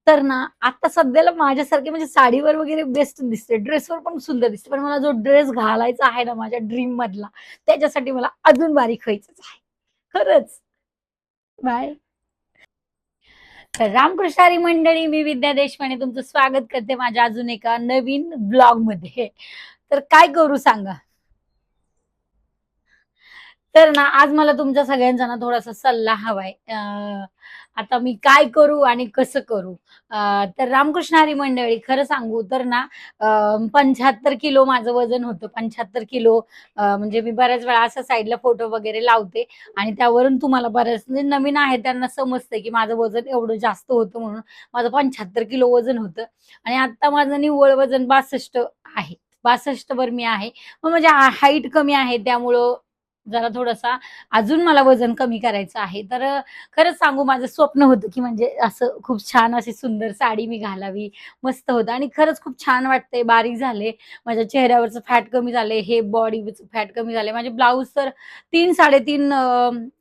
तर ना, आता सध्याला माझ्यासारखे म्हणजे साडीवर वगैरे बेस्ट दिसते, ड्रेसवर पण सुंदर दिसते. पण मला जो ड्रेस घालायचा आहे ना माझ्या ड्रीम मधला, त्याच्यासाठी मला अजून बारीक व्हायचंच आहे. खरंच. बाय. तर रामकृष्ण हरी मंडळी, मी विद्या देशपांडे तुमचं स्वागत करते माझ्या अजून एका नवीन ब्लॉगमध्ये. तर काय करू सांगा? तर ना आज मला तुमच्या सगळ्यांचा ना थोडासा सल्ला हवाय. आता मी काय करू आणि कसं करू? तर रामकृष्ण हरी मंडळी खरं सांगू तर ना 75 किलो माझं वजन होतं. 75 किलो म्हणजे मी बऱ्याच वेळा असं साईडला फोटो वगैरे लावते आणि त्यावरून तुम्हाला बऱ्याच म्हणजे नवीन आहे त्यांना समजतंय की माझं वजन एवढं जास्त होतं म्हणून. माझं 75 किलो वजन होतं आणि आता माझं निव्वळ वजन 62 आहे. 62 वर मी आहे. मग म्हणजे हाईट कमी आहे त्यामुळं जरा थोडासा अजून मला वजन कमी करायचं आहे. तर खरंच सांगू माझं स्वप्न होतं, की म्हणजे असं खूप छान अशी सुंदर साडी मी घालावी. मस्त होतं आणि खरंच खूप छान वाटतंय. बारीक झाले. माझ्या चेहऱ्यावरचं फॅट कमी झालंय. हे बॉडीचं फॅट कमी झालंय. माझे ब्लाउज तर 3 3.5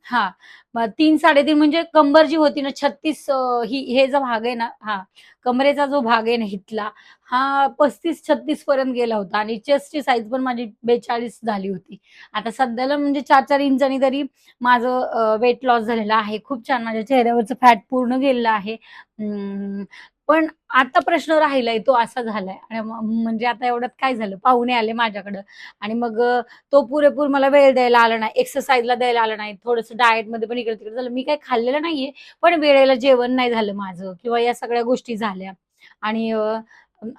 हां. मग 3 3.5 म्हणजे कंबर जी होती ना 36 हे जो भाग आहे ना हां, कमरेचा जो भाग आहे ना इथला, हा 35-36 पर्यंत गेला होता आणि चेस्टची साईज पण माझी 42 झाली होती. आता सध्याला म्हणजे 4-4 इंचांनी तरी माझं वेट लॉस झालेलं आहे. खूप छान माझ्या चेहऱ्यावरचं फॅट पूर्ण गेलेलं आहे. पण आता प्रश्न राहिलाय तो असा झालाय आणि म्हणजे आता एवढ्यात काय झालं, पाहुणे आले माझ्याकडं आणि मग तो पुरेपूर मला वेळ द्यायला आला नाही, एक्सरसाइजला द्यायला आला नाही. थोडंसं डाएटमध्ये पण इकडे-तिकडे झालं. मी काही खाल्लेलं नाहीये, पण वेळेला जेवण नाही झालं माझं किंवा या सगळ्या गोष्टी झाल्या आणि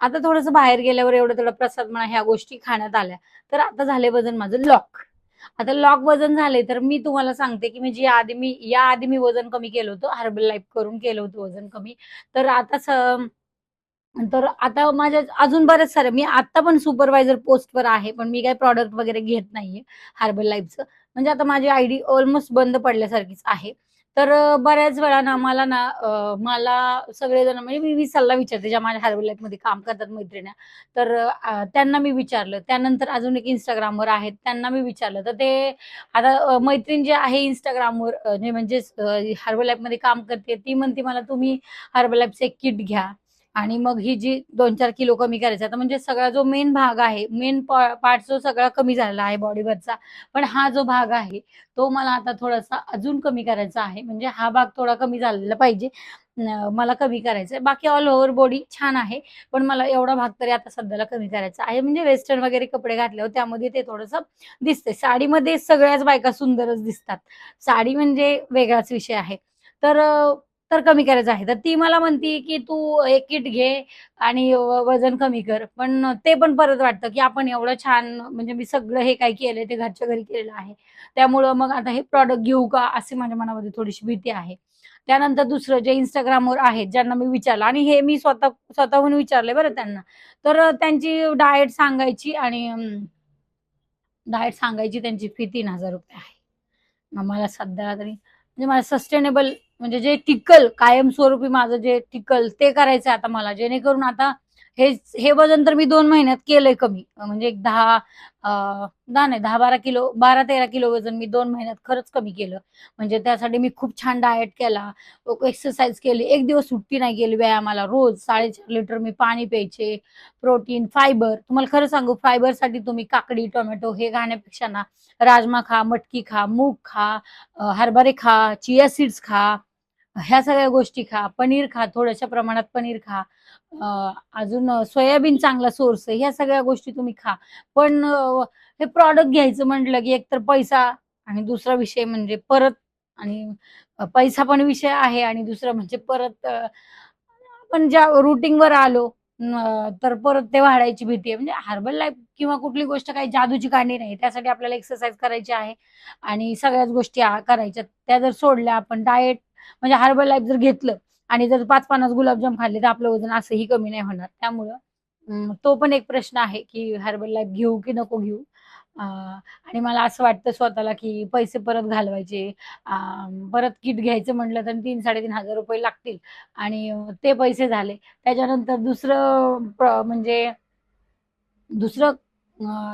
आता थोडंसं बाहेर गेल्यावर एवढं-तेवढं प्रसाद म्हणा ह्या गोष्टी खाण्यात आल्या. तर आता झालंय वजन माझं लॉक. आता लॉक वजन झाले तर मी तुम्हाला सांगते, की म्हणजे याआधी मी वजन कमी केलं होतं. हर्बल लाईफ करून केलं होतं वजन कमी. तर आता माझ्या अजून बरेच सारे मी आता पण सुपरवायझर पोस्टवर आहे. पण मी काही प्रॉडक्ट वगैरे घेत नाहीये हर्बल लाईफचं. म्हणजे आता माझी आयडी ऑलमोस्ट बंद पडल्यासारखीच आहे. तर बऱ्याच वेळा ना मला सगळेजण म्हणजे मी सल्ला विचारते ज्या माझ्या हर्बल लाईफमध्ये काम करतात मैत्रिणी. तर त्यांना मी विचारलं. त्यानंतर अजून एक Instagramवर आहेत त्यांना मी विचारलं. तर ते आता मैत्रीण जी आहे Instagramवर म्हणजे हर्बल लाईफमध्ये काम करते ती म्हणते मला तुम्ही हर्बल लाईफचं एक किट घ्या. आणि मग ही जी 2-4 किलो कमी करायचा. आता म्हणजे सगळा जो मेन भाग आहे, मेन पार्ट जो सगळा कमी झालेला आहे बॉडीवरचा. पण हा जो भाग आहे, तो मला आता थोडासा अजून कमी करायचा आहे. म्हणजे हा भाग थोडा कमी झालेला पाहिजे. मला कमी करायचा आहे. बाकी ऑल ओव्हर बॉडी छान आहे. पण मला एवढा भाग तरी आता सध्याला कमी करायचा आहे. म्हणजे वेस्टर्न वगैरे कपडे घातल्यावर त्यामध्ये ते थोडंसं दिसते. साडीमध्ये सगळ्याच बायका सुंदरच दिसतात. साडी म्हणजे वेगळाच विषय आहे. तर तर कमी करायचं आहे. तर ती मला म्हणती, की "तू हे किट घे आणि वजन कमी कर." पण ते पण परत वाटतं, की आपण एवढं छान म्हणजे मी सगळं हे काही केलंय ते घरच्या घरी केलेलं आहे. त्यामुळं मग आता हे प्रॉडक्ट घेऊ का? अशी माझ्या मनामध्ये थोडीशी भीती आहे. त्यानंतर दुसरं जे Instagramवर आहेत ज्यांना मी विचारलं आणि हे मी स्वतःहून विचारलंय बरं त्यांना. तर त्यांची डाएट सांगायची आणि डाएट सांगायची त्यांची फी ₹3000 आहे. मग मला सध्या तरी म्हणजे मला सस्टेनेबल म्हणजे जे टिकल कायमस्वरूपी माझं जे टिकल ते करायचंय आता मला. जेणेकरून आता हे वजन तर मी 2 महिन्यात केलंय कमी. म्हणजे एक 10 नाही 10-12 किलो 12-13 किलो वजन मी 2 महिन्यात खरंच कमी केलं. म्हणजे त्यासाठी मी खूप छान डाएट केला, एक्सरसाइज केली. एक दिवस सुट्टी नाही केली व्यायामाला. रोज 4.5 लिटर मी पाणी प्यायचे. प्रोटीन, फायबर तुम्हाला खरं सांगू फायबरसाठी तुम्ही काकडी, टोमॅटो हे खाण्यापेक्षा ना राजमा खा, मटकी खा, मूग खा, हरभरे खा, चिया सीड्स खा. ह्या सगळ्या गोष्टी खा. पनीर खा, थोड्याशा प्रमाणात पनीर खा. अजून सोयाबीन चांगला सोर्स आहे. ह्या सगळ्या गोष्टी तुम्ही खा. पण हे प्रॉडक्ट घ्यायचं म्हटलं, की एकतर पैसा आणि दुसरा विषय म्हणजे परत आणि पैसा पण विषय आहे आणि दुसरं म्हणजे परत आपण ज्या रुटीनवर आलो तर परत ते वाढायची भीती आहे. म्हणजे हर्बल लाईफ किंवा कुठली गोष्ट काही जादूची काढणी नाही. त्यासाठी आपल्याला एक्सरसाइज करायची आहे आणि सगळ्याच गोष्टी करायच्या. त्या जर सोडल्या आपण डाएट म्हणजे हर्बल लाईफ जर घेतलं आणि जर 5-50 गुलाबजाम खाल्ले, तर आपलं वजन असंही कमी नाही होणार. त्यामुळं तो पण एक प्रश्न आहे, की हर्बल लाईफ घेऊ की नको घेऊ? आणि मला असं वाटतं स्वतःला, की पैसे परत घालवायचे. अ, परत किट घ्यायचं म्हटलं तर ₹3,000-3,500 लागतील आणि ते पैसे झाले. त्याच्यानंतर दुसरं म्हणजे दुसरं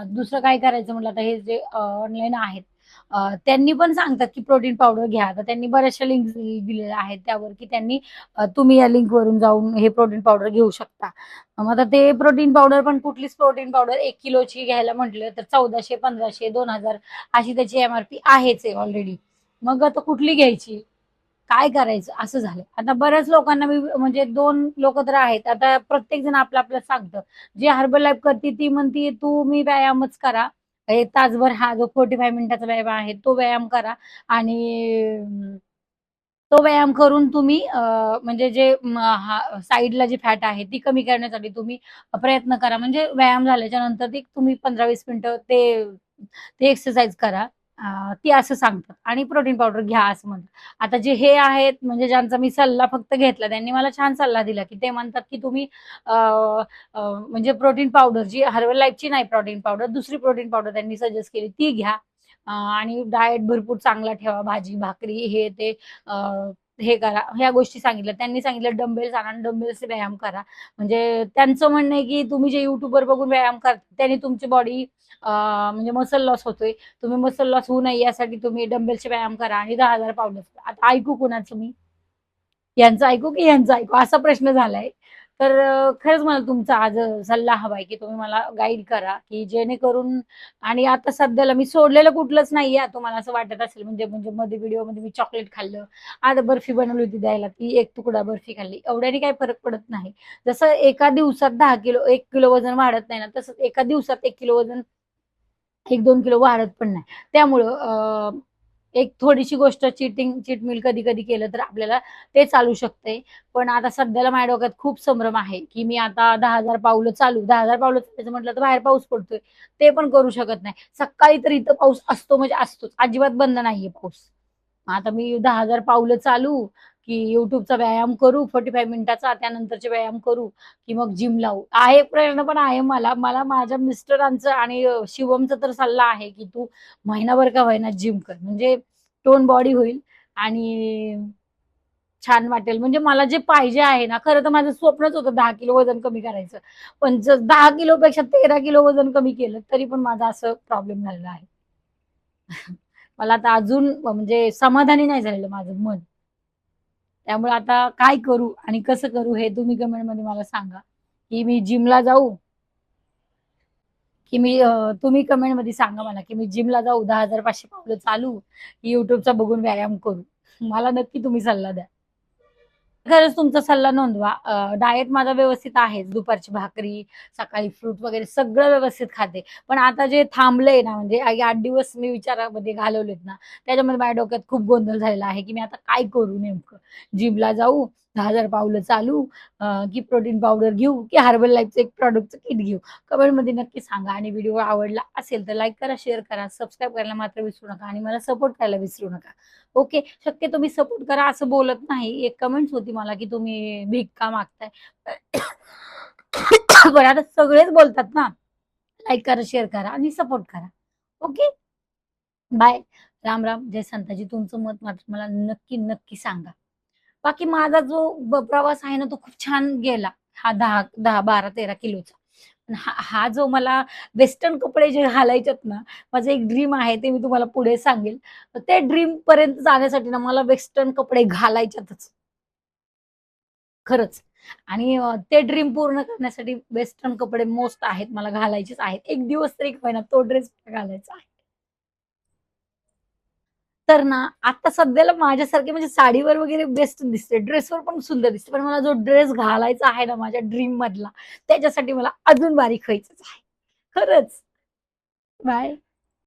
दुसरं काय करायचं म्हटलं आता हे जे ऑनलाईन आहेत. त्यांनी पण सांगतात की प्रोटीन पावडर घ्या. तर त्यांनी बऱ्याचशा लिंक दिलेल्या आहेत त्यावर, की त्यांनी तुम्ही या लिंकवरून जाऊन हे प्रोटीन पावडर घेऊ शकता. मग आता ते प्रोटीन पावडर पण कुठलीच प्रोटीन पावडर 1 किलोची घ्यायला म्हटलं तर 1400, 1500, 2000 अशी त्याची एमआरपी आहेच आहे ऑलरेडी. मग आता कुठली घ्यायची? काय करायचं असं झालं. आता बऱ्याच लोकांना मी म्हणजे 2 लोकं तर आहेत. आता प्रत्येक जण आपलं सांगतं. जी हर्बल लाईफ करते ती म्हणते तुम्ही व्यायामच करा. 1 तासभर हा जो 45 मिनिटाचा व्यायाम आहे तो व्यायाम करा आणि तो व्यायाम करून तुम्ही म्हणजे जे साईडला जी फॅट आहे ती कमी करण्यासाठी तुम्ही प्रयत्न करा. म्हणजे व्यायाम झाल्याच्या नंतर ती तुम्ही 15-20 मिनिटं ते ते एक्सरसाइज करा. ती असं सांगतात आणि प्रोटीन पावडर घ्या असं म्हणतात. आता जे हे आहेत म्हणजे ज्यांचा मी सल्ला फक्त घेतला त्यांनी मला छान सल्ला दिला, की ते म्हणतात, की तुम्ही अ, म्हणजे प्रोटीन पावडर जी हर्बल लाईफची नाही प्रोटीन पावडर, दुसरी प्रोटीन पावडर त्यांनी सजेस्ट केली ती घ्या. आणि डाएट भरपूर चांगला ठेवा. भाजी, भाकरी हे ते अ, हे करा. ह्या गोष्टी सांगितल्या. त्यांनी सांगितलं डंबेल्स आणा आणि डंबेल्सचे व्यायाम करा. म्हणजे त्यांचं म्हणणं आहे, की तुम्ही जे YouTubeवर बघून व्यायाम करता त्याने तुमची बॉडी म्हणजे मसल लॉस होतोय. तुम्ही मसल लॉस होऊ नये यासाठी तुम्ही डंबेलचे व्यायाम करा आणि 10,000 पावलं. आता ऐकू कुणाचं मी? यांचं ऐकू की यांचं ऐकू असा प्रश्न झालाय. तर खरंच मला तुमचा आज सल्ला हवाय, की तुम्ही मला गाईड करा, की जेणेकरून आणि आता सध्याला मी सोडलेलं कुठलंच नाहीये. तुम्हाला असं वाटत असेल म्हणजे म्हणजे मध्ये व्हिडिओमध्ये मी चॉकलेट खाल्लं. आता बर्फी बनवली होती द्यायला, ती 1 तुकडा बर्फी खाल्ली. एवढ्याने काही फरक पडत नाही. जसं एका दिवसात 10 किलो 1 किलो वजन वाढत नाही ना, तसंच एका दिवसात 1 किलो वजन 1-2 किलो वाढत पण नाही. त्यामुळं एक थोडीशी गोष्ट चीट मील कधी-कधी केलं तर आपल्याला ते चालू शकतंय. पण आता सध्याला माझ्या डोक्यात खूप संभ्रम आहे, की मी आता 10,000 पावलं चालू. 10,000 पावलं चालायचं म्हटलं तर बाहेर पाऊस पडतोय. ते पण करू शकत नाही. सकाळी तर इथं पाऊस असतो म्हणजे असतोच. अजिबात बंद नाहीये पाऊस. आता मी 10,000 पावलं चालू, की YouTubeचा व्यायाम करू 45 मिनिटाचा, त्यानंतरचे व्यायाम करू, की मग जिम लावू. आहे प्रेरणा पण आहे मला. मला माझ्या मिस्टरांचं आणि शिवमचा तर सल्ला आहे, की "तू महिनाभर का होईना जिम कर." म्हणजे टोन बॉडी होईल आणि छान वाटेल. म्हणजे मला जे पाहिजे आहे ना, खरं तर माझं स्वप्नच होतं 10 किलो वजन कमी करायचं. पण जर 10 किलोपेक्षा 13 किलो वजन कमी केलं, तरी पण माझा असं प्रॉब्लेम झालेला आहे. मला आता अजून म्हणजे समाधानी नाही झालेलं माझं मन. त्यामुळे आता काय करू आणि कसं करू हे तुम्ही कमेंटमध्ये मला सांगा, की मी जिमला जाऊ, की मी तुम्ही कमेंटमध्ये सांगा मला, की मी जिमला जाऊ 10,500 पावलं चालू, की YouTubeचा बघून व्यायाम करू. मला नक्की तुम्ही सल्ला द्या. खरंच तुमचा सल्ला नोंदवा. डायट माझा व्यवस्थित आहेच. दुपारची भाकरी, सकाळी फ्रूट वगैरे सगळं व्यवस्थित खाते. पण आता जे थांबलंय ना, म्हणजे 8 दिवस मी विचारामध्ये घालवलेत ना, त्याच्यामध्ये माझ्या डोक्यात खूप गोंधळ झालेला आहे, की मी आता काय करू नेमकं? जिमला जाऊ, 10,000 पावलं चालू, की प्रोटीन पावडर घेऊ, की हर्बल लाईफचं एक प्रॉडक्टचं किट घेऊ? कमेंटमध्ये नक्की सांगा आणि व्हिडिओ आवडला असेल तर लाईक करा, शेअर करा, सबस्क्राईब करायला मात्र विसरू नका आणि मला सपोर्ट करायला विसरू नका. ओके. शक्यतो मी सपोर्ट करा असं बोलत नाही. एक कमेंट्स होती मला, की तुम्ही भीक का मागताय? पण आता सगळेच बोलतात ना, लाईक करा, शेअर करा आणि सपोर्ट करा. ओके. बाय. राम, राम. जय संताजी. तुमचं मत मात्र मला नक्की, नक्की सांगा. बाकी माझा जो प्रवास आहे ना, तो खूप छान गेला. हा 10, 12, 13 किलोचा. पण हा हा जो मला वेस्टर्न कपडे जे घालायचेत ना, माझं एक ड्रीम आहे ते मी तुम्हाला पुढे सांगेल. तर ते ड्रीमपर्यंत जाण्यासाठी ना मला वेस्टर्न कपडे घालायच्यातच. खरंच. आणि ते ड्रीम पूर्ण करण्यासाठी वेस्टर्न कपडे मोस्ट आहेत. मला घालायचेच आहेत. एक दिवस तरी का होईना तो ड्रेस घालायचा आहे. तर ना, आता सध्याला माझ्यासारखे म्हणजे साडीवर वगैरे बेस्ट दिसते. ड्रेसवर पण सुंदर दिसते. पण मला जो ड्रेस घालायचा आहे ना माझ्या ड्रीममधला, त्याच्यासाठी मला अजून बारीक व्हायचंच आहे. खरंच. बाय.